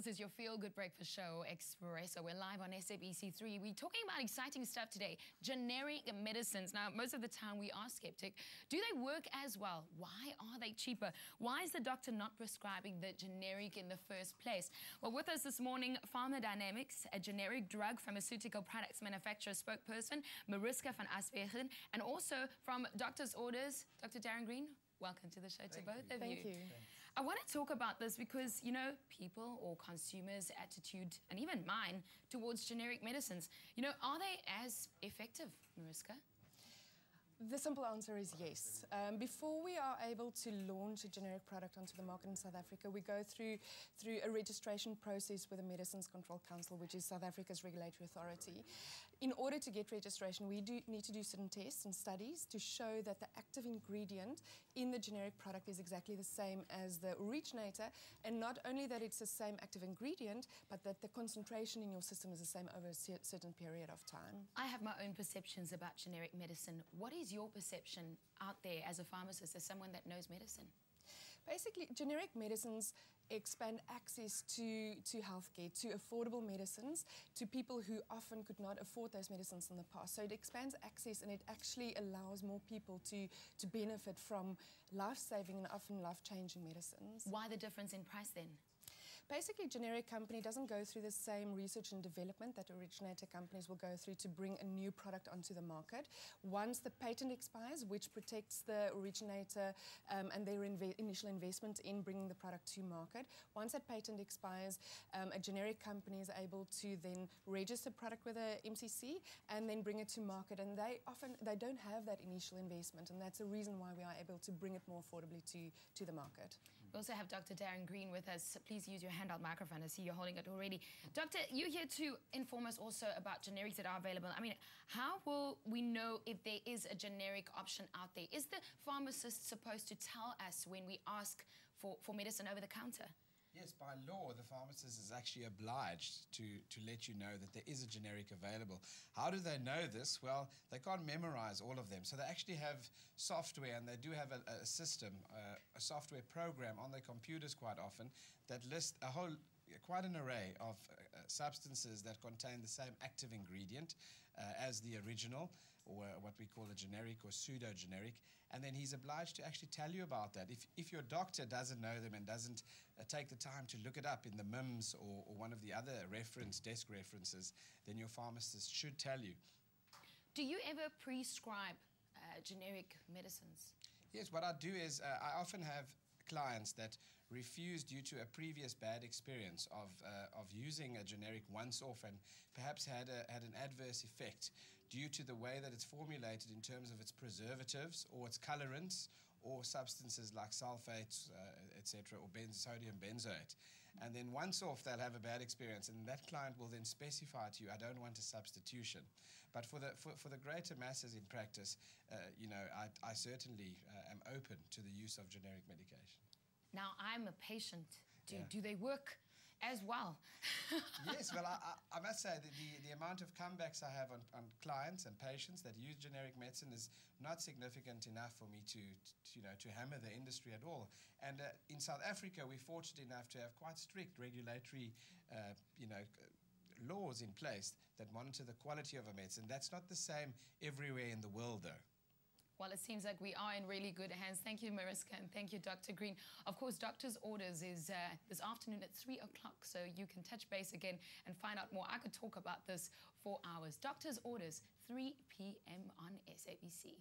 This is your feel-good breakfast show, Expresso. We're live on SABC3. We're talking about exciting stuff today, generic medicines. Now, most of the time we are skeptic. Do they work as well? Why are they cheaper? Why is the doctor not prescribing the generic in the first place? Well, with us this morning, Pharma Dynamics, a generic drug pharmaceutical products manufacturer spokesperson, Marika van Aswegen, and also from Doctor's Orders, Dr. Darren Green. Welcome to the show to both of you. Thank you. I want to talk about this because, you know, people or consumers' attitude, and even mine, towards generic medicines, you know, are they as effective, Marika? The simple answer is yes. Before we are able to launch a generic product onto the market in South Africa, we go through a registration process with the Medicines Control Council, which is South Africa's regulatory authority. In order to get registration, we need to do certain tests and studies to show that the active ingredient in the generic product is exactly the same as the originator, and not only that it's the same active ingredient, but that the concentration in your system is the same over a certain period of time. I have my own perceptions about generic medicine. What is your perception out there as a pharmacist, as someone that knows medicine? Basically, generic medicines expand access to healthcare, to affordable medicines, to people who often could not afford those medicines in the past. So it expands access, and it actually allows more people to benefit from life-saving and often life-changing medicines. Why the difference in price then? Basically, generic company doesn't go through the same research and development that originator companies will go through to bring a new product onto the market. Once the patent expires, which protects the originator and their initial investment in bringing the product to market, once that patent expires, a generic company is able to then register product with a MCC and then bring it to market. And they don't have that initial investment, and that's a reason why we are able to bring it more affordably to the market. We also have Dr. Darren Green with us. Please use your handout microphone. I see you're holding it already. Doctor, you're here to inform us also about generics that are available. I mean, how will we know if there is a generic option out there? Is the pharmacist supposed to tell us when we ask for medicine over the counter? Yes, by law, the pharmacist is actually obliged to let you know that there is a generic available. How do they know this? Well, they can't memorize all of them. So they actually have software, and they do have a system, a software program on their computers quite often that lists quite an array of substances that contain the same active ingredient as the original, or what we call a generic or pseudo-generic, and then he's obliged to actually tell you about that. If your doctor doesn't know them and doesn't take the time to look it up in the MIMS or one of the other desk references, then your pharmacist should tell you. Do you ever prescribe generic medicines? Yes, what I do is I often have clients that refuse due to a previous bad experience of using a generic once off, and perhaps had an adverse effect due to the way that it's formulated in terms of its preservatives or its colorants or substances like sulfates, etc., or sodium benzoate. And then once off, they'll have a bad experience, and that client will then specify to you, I don't want a substitution. But for the greater masses in practice, you know, I certainly am open to the use of generic medication. Now, I'm a patient. Do they work as well? Yes, well, I must say that the amount of comebacks I have on clients and patients that use generic medicine is not significant enough for me to hammer the industry at all. And in South Africa, we're fortunate enough to have quite strict regulatory, laws in place that monitor the quality of a medicine. That's not the same everywhere in the world, though. Well, it seems like we are in really good hands. Thank you, Marika, and thank you, Dr. Green. Of course, Doctor's Orders is this afternoon at 3 o'clock, so you can touch base again and find out more. I could talk about this for hours. Doctor's Orders, 3 p.m. on SABC.